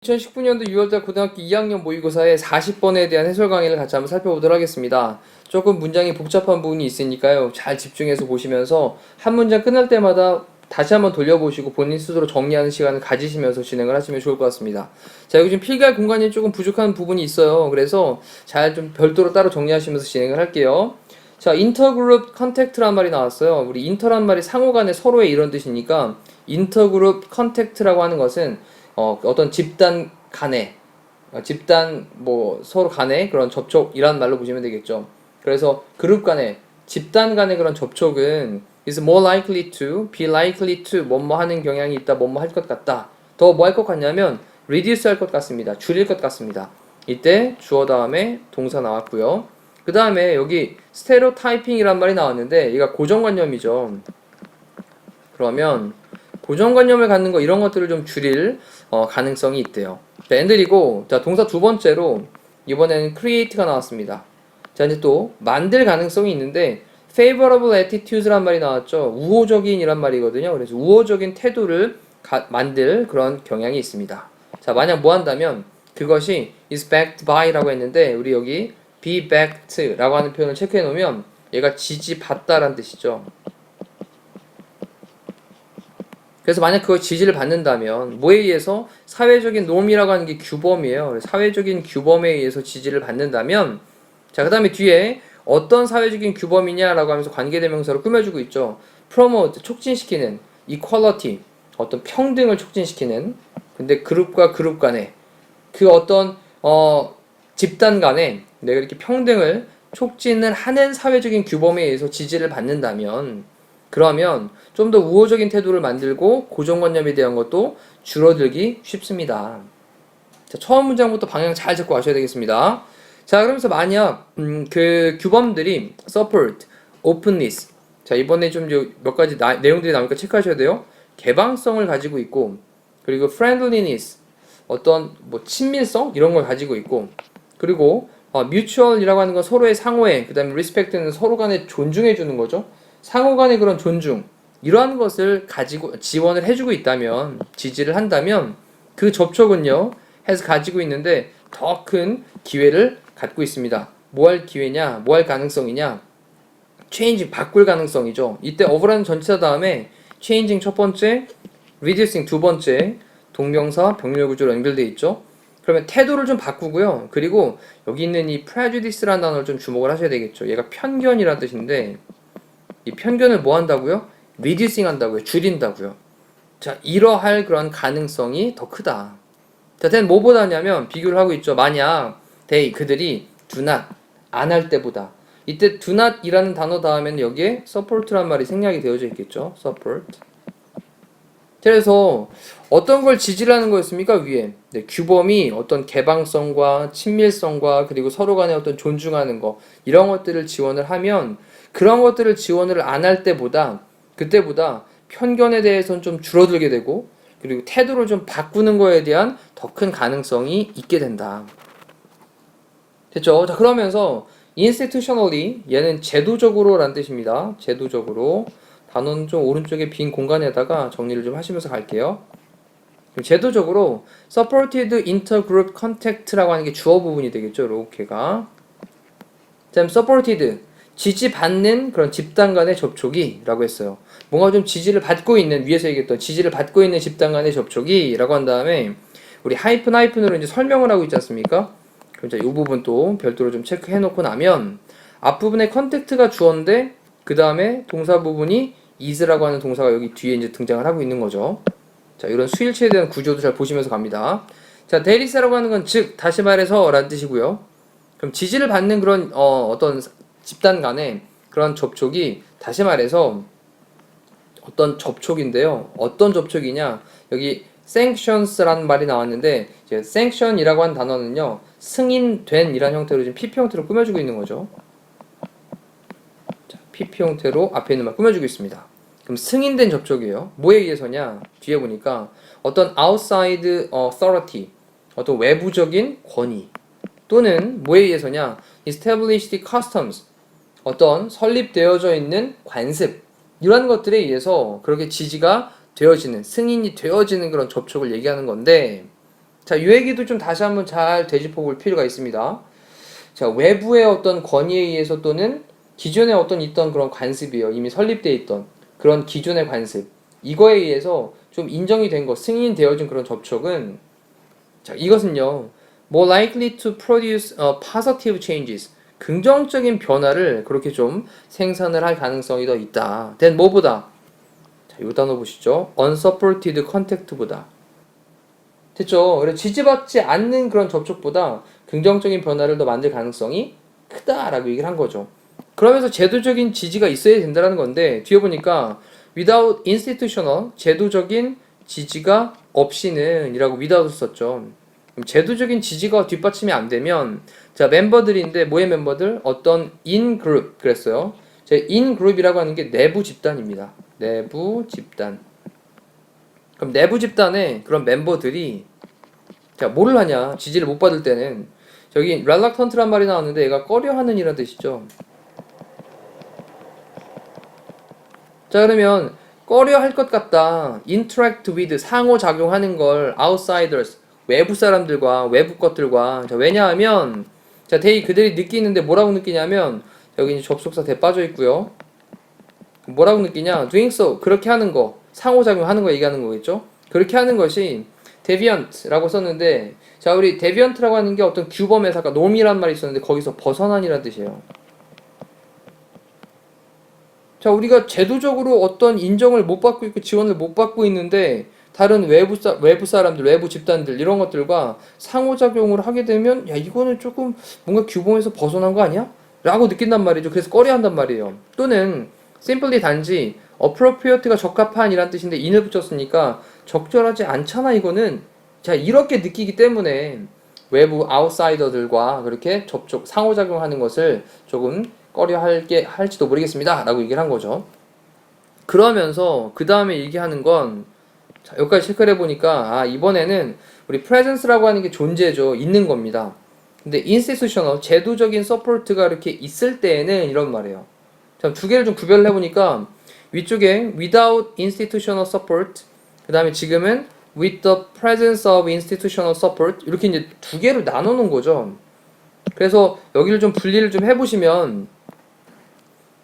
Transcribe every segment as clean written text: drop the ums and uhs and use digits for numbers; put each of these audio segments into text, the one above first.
(2019년도 6월달) 고등학교 2학년 모의고사의 40번에 대한 해설 강의를 같이 한번 살펴보도록 하겠습니다. 조금 문장이 복잡한 부분이 있으니까요. 잘 집중해서 보시면서 한 문장 끝날 때마다 다시 한번 돌려보시고 본인 스스로 정리하는 시간을 가지시면서 진행을 하시면 좋을 것 같습니다. 자, 여기 지금 필기할 공간이 조금 부족한 부분이 있어요. 그래서 잘 좀 별도로 따로 정리하시면서 진행을 할게요. 자, 인터그룹 컨택트란 말이 나왔어요. 우리 인터란 말이 상호간에 서로의 이런 뜻이니까 인터그룹 컨택트라고 하는 것은 어떤 집단 간의 집단 서로 간의 그런 접촉이란 말로 보시면 되겠죠. 그래서 그룹 간의 집단 간의 그런 접촉은 is more likely to, be likely to 뭐뭐 하는 경향이 있다, 뭐뭐 할 것 같다. 더 뭐 할 것 같냐면 reduce 할 것 같습니다. 줄일 것 같습니다. 이때 주어 다음에 동사 나왔고요. 그 다음에 여기 스테레오타이핑이란 말이 나왔는데 얘가 고정관념이죠. 그러면 고정관념을 갖는 거 이런 것들을 좀 줄일 가능성이 있대요. 자, 앤들이고 자, 동사 두 번째로 이번에는 create가 나왔습니다. 자, 이제 또 만들 가능성이 있는데 favorable attitudes란 말이 나왔죠. 우호적인 이란 말이거든요. 그래서 우호적인 태도를 만들 그런 경향이 있습니다. 자, 만약 뭐 한다면 그것이 is backed by라고 했는데 우리 여기 be backed라고 하는 표현을 체크해 놓으면 얘가 지지받다라는 뜻이죠. 그래서 만약 그걸 지지를 받는다면 뭐에 의해서 사회적인 놈이라고 하는 게 규범이에요. 사회적인 규범에 의해서 지지를 받는다면 자, 그 다음에 뒤에 어떤 사회적인 규범이냐라고 하면서 관계대명사로 꾸며주고 있죠. promote, 촉진시키는, equality, 어떤 평등을 촉진시키는 근데 그룹과 그룹 간에 그 어떤 집단 간에 내가 이렇게 평등을 촉진을 하는 사회적인 규범에 의해서 지지를 받는다면 그러면 좀 더 우호적인 태도를 만들고 고정관념에 대한 것도 줄어들기 쉽습니다. 자, 처음 문장부터 방향 잘 잡고 가셔야 되겠습니다. 자, 그러면서 만약 그 규범들이 support, openness 자, 이번에 좀 몇 가지 내용들이 나오니까 체크하셔야 돼요. 개방성을 가지고 있고 그리고 friendliness 어떤 친밀성 이런 걸 가지고 있고 그리고 mutual이라고 하는 건 서로의 상호에 그 다음에 respect는 서로 간에 존중해 주는 거죠. 상호 간의 그런 존중 이러한 것을 가지고 지원을 해주고 있다면 지지를 한다면 그 접촉은요 해서 가지고 있는데 더 큰 기회를 갖고 있습니다. 뭐 할 기회냐 뭐 할 가능성이냐 changing 바꿀 가능성이죠. 이때 of라는 전치사 다음에 changing 첫 번째 reducing 두 번째 동명사 병렬 구조로 연결되어 있죠. 그러면 태도를 좀 바꾸고요. 그리고 여기 있는 이 prejudice라는 단어를 좀 주목을 하셔야 되겠죠. 얘가 편견이라는 뜻인데 이 편견을 뭐 한다고요? reducing 한다고요. 줄인다고요. 자, 이러할 그런 가능성이 더 크다. 자, then 뭐보다 하냐면 비교를 하고 있죠. 만약 그들이 do not 안 할 때보다 이때 do not 이라는 단어 다음에는 여기에 support란 말이 생략이 되어져 있겠죠. support. 그래서 어떤 걸 지지를 하는 거였습니까? 위에 규범이 어떤 개방성과 친밀성과 그리고 서로 간에 어떤 존중하는 거 이런 것들을 지원을 하면 그런 것들을 지원을 안 할 때보다 그때보다 편견에 대해서는 좀 줄어들게 되고 그리고 태도를 좀 바꾸는 거에 대한 더 큰 가능성이 있게 된다. 됐죠? 자, 그러면서 institutionally 얘는 제도적으로 라는 뜻입니다. 제도적으로 단어는 좀 오른쪽에 빈 공간에다가 정리를 좀 하시면서 갈게요. 제도적으로 supported intergroup contact라고 하는 게 주어 부분이 되겠죠. 이렇게가. 다음 supported 지지받는 그런 집단 간의 접촉이 라고 했어요. 뭔가 좀 지지를 받고 있는 위에서 얘기했던 지지를 받고 있는 집단 간의 접촉이 라고 한 다음에 우리 하이픈으로 이제 설명을 하고 있지 않습니까? 그럼 이제 이 부분 또 별도로 좀 체크해 놓고 나면 앞부분에 컨택트가 주어인데 그 다음에 동사 부분이 is라고 하는 동사가 여기 뒤에 이제 등장을 하고 있는 거죠. 자, 이런 수일체에 대한 구조도 잘 보시면서 갑니다. 자, 데리스라고 하는 건 즉, 다시 말해서 라는 뜻이고요. 그럼 지지를 받는 그런 어떤 집단 간의 그런 접촉이 다시 말해서 어떤 접촉인데요. 어떤 접촉이냐? 여기 sanctions라는 말이 나왔는데 이제 sanction이라고 한 단어는요. 승인된 이란 형태로 지금 PP 형태로 꾸며주고 있는 거죠. 자, PP 형태로 앞에 있는 말 꾸며주고 있습니다. 그럼 승인된 접촉이에요. 뭐에 의해서냐? 뒤에 보니까 어떤 outside authority, 어떤 외부적인 권위, 또는 뭐에 의해서냐? established customs, 어떤 설립되어져 있는 관습, 이러한 것들에 의해서 그렇게 지지가 되어지는, 승인이 되어지는 그런 접촉을 얘기하는 건데, 자, 이 얘기도 좀 다시 한번 잘 되짚어 볼 필요가 있습니다. 자, 외부의 어떤 권위에 의해서 또는 기존에 어떤 있던 그런 관습이요. 이미 설립되어 있던 그런 기존의 관습. 이거에 의해서 좀 인정이 된 것, 승인되어진 그런 접촉은, 자, 이것은요, more likely to produce positive changes. 긍정적인 변화를 그렇게 좀 생산을 할 가능성이 더 있다. 된 뭐보다? 자, 요 단어 보시죠. unsupported contact보다. 됐죠? 그래서 지지받지 않는 그런 접촉보다 긍정적인 변화를 더 만들 가능성이 크다라고 얘기를 한 거죠. 그러면서 제도적인 지지가 있어야 된다는 건데, 뒤에 보니까 without institutional, 제도적인 지지가 없이는 이라고 without 썼죠. 그럼 제도적인 지지가 뒷받침이 안 되면, 자, 멤버들인데 뭐의 멤버들? 어떤 in group 그랬어요. in group이라고 하는 게 내부 집단입니다. 내부 집단. 그럼 내부 집단의 그런 멤버들이, 자, 뭐를 하냐? 지지를 못 받을 때는, 저기 reluctant란 말이 나왔는데 얘가 꺼려하는 이란 뜻이죠. 자, 그러면 꺼려할 것 같다. interact with, 상호작용하는 걸 outsiders, 외부 사람들과 외부 것들과. 자, 왜냐하면, 자, 그들이 느끼는데 뭐라고 느끼냐면, 여기 이제 접속사 대 빠져 있고요. 뭐라고 느끼냐? doing so, 그렇게 하는 거, 상호작용하는 거 얘기하는 거겠죠? 그렇게 하는 것이 deviant라고 썼는데, 자, 우리 deviant라고 하는 게 어떤 규범에서 아까 놈이란 말이 있었는데 거기서 벗어난이란 뜻이에요. 자, 우리가 제도적으로 어떤 인정을 못 받고 있고 지원을 못 받고 있는데 다른 외부 사람들, 외부 집단들 이런 것들과 상호작용을 하게 되면, 야, 이거는 조금 뭔가 규범에서 벗어난 거 아니야? 라고 느낀단 말이죠. 그래서 꺼려한단 말이에요. 또는 simply 단지 appropriate가 적합한 이란 뜻인데 in을 붙였으니까 적절하지 않잖아 이거는. 자, 이렇게 느끼기 때문에 외부 아웃사이더들과 그렇게 접촉, 상호작용하는 것을 조금 할지도 모르겠습니다 라고 얘기를 한 거죠. 그러면서 그 다음에 얘기하는 건, 자, 여기까지 체크를 해보니까, 아, 이번에는 우리 presence라고 하는 게 존재죠. 있는 겁니다. 근데 institutional, 제도적인 서포트가 이렇게 있을 때에는 이런 말이에요. 자, 두 개를 좀 구별을 해보니까 위쪽에 without institutional support, 그 다음에 지금은 with the presence of institutional support, 이렇게 이제 두 개로 나눠 놓은 거죠. 그래서 여기를 좀 분리를 좀 해보시면,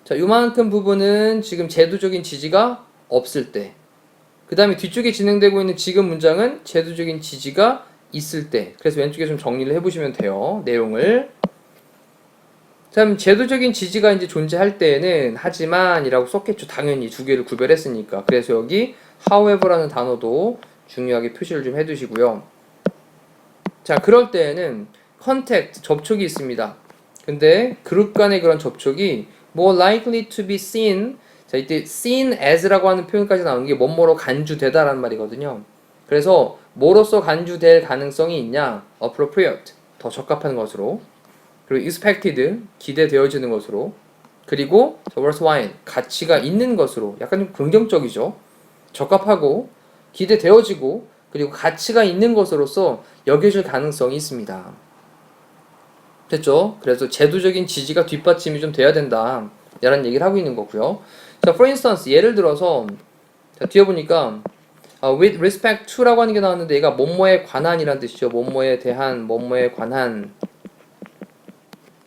자, 요만큼 부분은 지금 제도적인 지지가 없을 때, 그 다음에 뒤쪽에 진행되고 있는 지금 문장은 제도적인 지지가 있을 때. 그래서 왼쪽에 좀 정리를 해보시면 돼요. 내용을. 참, 제도적인 지지가 이제 존재할 때에는 하지만 이라고 썼겠죠. 당연히 두 개를 구별했으니까. 그래서 여기 however라는 단어도 중요하게 표시를 좀 해두시고요. 자, 그럴 때에는 contact, 접촉이 있습니다. 근데 그룹 간의 그런 접촉이 more likely to be seen, 자, 이때 seen as라고 하는 표현까지 나오는 게 뭐뭐로 간주되다라는 말이거든요. 그래서 뭐로서 간주될 가능성이 있냐? appropriate, 더 적합한 것으로. 그리고 expected, 기대되어지는 것으로. 그리고 worthwhile, 가치가 있는 것으로. 약간 좀 긍정적이죠. 적합하고 기대되어지고 그리고 가치가 있는 것으로서 여겨질 가능성이 있습니다. 됐죠? 그래서 제도적인 지지가 뒷받침이 좀 돼야 된다 라는 얘기를 하고 있는 거고요. 자, for instance, 예를 들어서, 자, 뒤에 보니까 with respect to라고 하는 게 나왔는데 얘가 뭐뭐에 관한이라는 뜻이죠. 뭐뭐에 대한, 뭐뭐에 관한.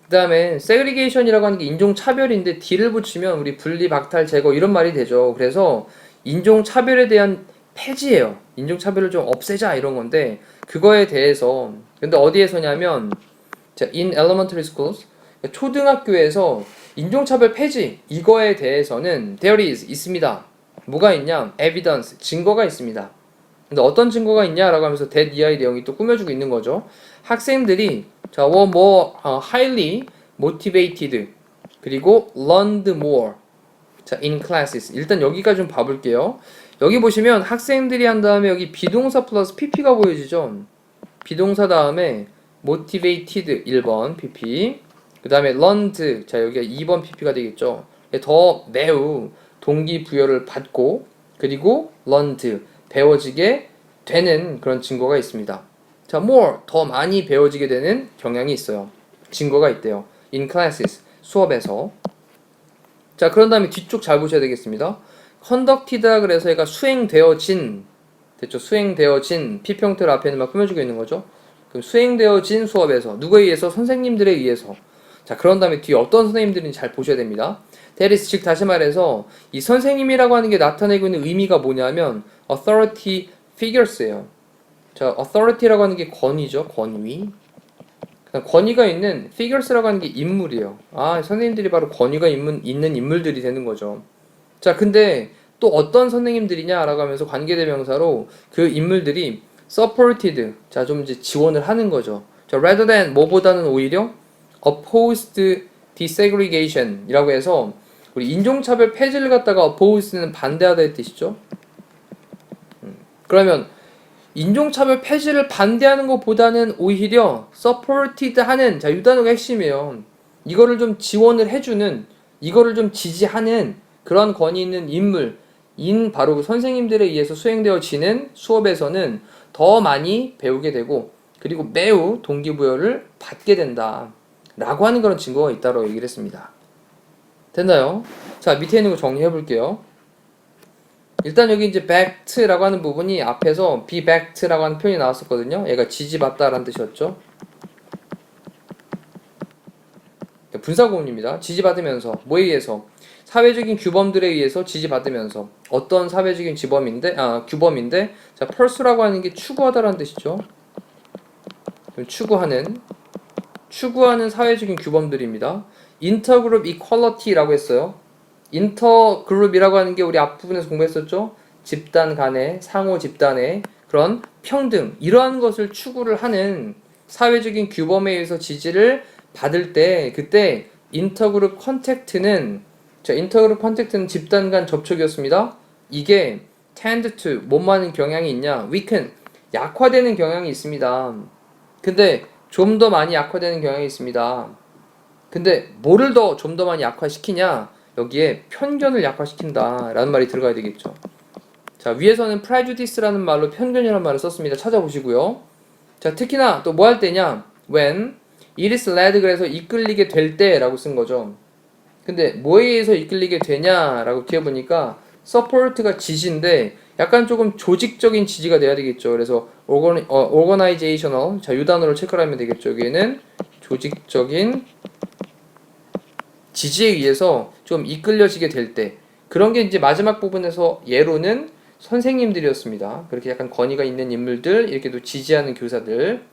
그 다음에 segregation이라고 하는 게 인종차별인데 D를 붙이면 우리 분리, 박탈, 제거 이런 말이 되죠. 그래서 인종차별에 대한 폐지예요. 인종차별을 좀 없애자 이런 건데, 그거에 대해서, 근데 어디에서냐면, 자, in elementary schools, 초등학교에서 인종차별 폐지, 이거에 대해서는 there is, 있습니다. 뭐가 있냐? evidence, 증거가 있습니다. 근데 어떤 증거가 있냐라고 하면서 that 이하의 내용이 또 꾸며주고 있는 거죠. 학생들이, 자, highly motivated, 그리고 learned more, 자, in classes. 일단 여기까지 좀 봐볼게요. 여기 보시면 학생들이 한 다음에 여기 비동사 플러스 pp가 보여지죠. 비동사 다음에 motivated 1번 pp, 그 다음에 learned, 자, 여기가 2번 pp가 되겠죠. 더 매우 동기부여를 받고, 그리고 learned, 배워지게 되는 그런 증거가 있습니다. 자, more, 더 많이 배워지게 되는 경향이 있어요. 증거가 있대요. in classes, 수업에서. 자, 그런 다음에 뒤쪽 잘 보셔야 되겠습니다. conducted라 그래서 얘가 수행되어진, 됐죠? 수행되어진, 피평틀 앞에는 막 꾸며주고 있는 거죠. 그럼 수행되어진 수업에서, 누구에 의해서? 선생님들에 의해서. 자, 그런 다음에 뒤에 어떤 선생님들인지 잘 보셔야 됩니다. That is, 즉 다시 말해서 이 선생님이라고 하는 게 나타내고 있는 의미가 뭐냐면 authority figures예요. 자, authority라고 하는 게 권위죠. 권위. 권위가 있는 figures라고 하는 게 인물이에요. 아, 선생님들이 바로 권위가 있는 인물들이 되는 거죠. 자, 근데 또 어떤 선생님들이냐라고 하면서 관계대명사로 그 인물들이 supported, 자, 좀 이제 지원을 하는 거죠. 자, rather than, 뭐보다는 오히려 opposed desegregation 이라고 해서 우리 인종차별 폐지를 갖다가 oppose는 반대하다 의 뜻이죠. 그러면 인종차별 폐지를 반대하는 것보다는 오히려 supported 하는, 자, 이 단어가 핵심이에요. 이거를 좀 지원을 해주는, 이거를 좀 지지하는 그런 권위 있는 인물인 바로 그 선생님들에 의해서 수행되어지는 수업에서는 더 많이 배우게 되고 그리고 매우 동기부여를 받게 된다 라고 하는 그런 증거가 있다고 얘기를 했습니다. 됐나요? 자, 밑에 있는 거 정리해 볼게요. 일단 여기 이제 backed라고 하는 부분이 앞에서 be backed라고 하는 표현이 나왔었거든요. 얘가 지지받다라는 뜻이었죠. 분사구문입니다. 지지받으면서, 뭐에 의해서? 사회적인 규범들에 의해서 지지받으면서. 어떤 사회적인 규범인데, 자, pursue라고 하는 게 추구하다라는 뜻이죠. 추구하는 사회적인 규범들입니다. intergroup equality라고 했어요. 인터그룹이라고 하는 게 우리 앞부분에서 공부했었죠. 집단 간의, 상호 집단의 그런 평등, 이러한 것을 추구를 하는 사회적인 규범에 의해서 지지를 받을 때, 그때 인터그룹 컨택트는, 자, 인터그룹 컨택트는 집단 간 접촉이었습니다. 이게 tend to, 뭐하는 경향이 있냐? weaken, 약화되는 경향이 있습니다. 근데 좀 더 많이 약화되는 경향이 있습니다. 근데 뭐를 좀 더 많이 약화시키냐? 여기에 편견을 약화시킨다 라는 말이 들어가야 되겠죠. 자, 위에서는 prejudice라는 말로 편견이라는 말을 썼습니다. 찾아보시고요. 자, 특히나 또 뭐 할 때냐? when it is led, 그래서 이끌리게 될 때 라고 쓴 거죠. 근데 뭐에 의해서 이끌리게 되냐 라고 뒤에 보니까 support가 지지인데 약간 조금 조직적인 지지가 돼야 되겠죠. 그래서 organizational, 자, 이 단어를 체크를 하면 되겠죠. 여기에는 조직적인 지지에 의해서 좀 이끌려지게 될 때, 그런 게 이제 마지막 부분에서 예로는 선생님들이었습니다. 그렇게 약간 권위가 있는 인물들, 이렇게 또 지지하는 교사들.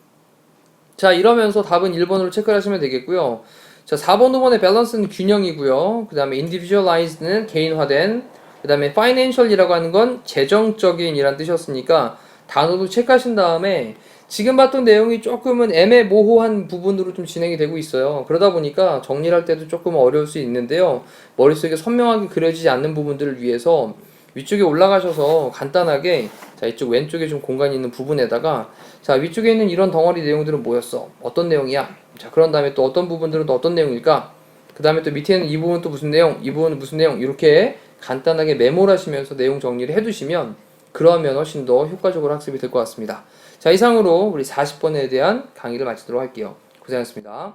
자, 이러면서 답은 1번으로 체크를 하시면 되겠고요. 자, 4번, 5번의 밸런스는 균형이고요. 그 다음에 individualized는 개인화된, 그 다음에 financial이라고 하는 건 재정적인 이란 뜻이었으니까 단어도 체크하신 다음에 지금 봤던 내용이 조금은 애매모호한 부분으로 좀 진행이 되고 있어요. 그러다 보니까 정리를 할 때도 조금 어려울 수 있는데요. 머릿속에 선명하게 그려지지 않는 부분들을 위해서 위쪽에 올라가셔서 간단하게, 자, 이쪽 왼쪽에 좀 공간이 있는 부분에다가, 자, 위쪽에 있는 이런 덩어리 내용들은 뭐였어? 어떤 내용이야? 자, 그런 다음에 또 어떤 부분들은 또 어떤 내용일까? 그 다음에 또 밑에 있는 이 부분은 또 무슨 내용? 이 부분은 무슨 내용? 이렇게 간단하게 메모를 하시면서 내용 정리를 해두시면 그러면 훨씬 더 효과적으로 학습이 될 것 같습니다. 자, 이상으로 우리 40번에 대한 강의를 마치도록 할게요. 고생하셨습니다.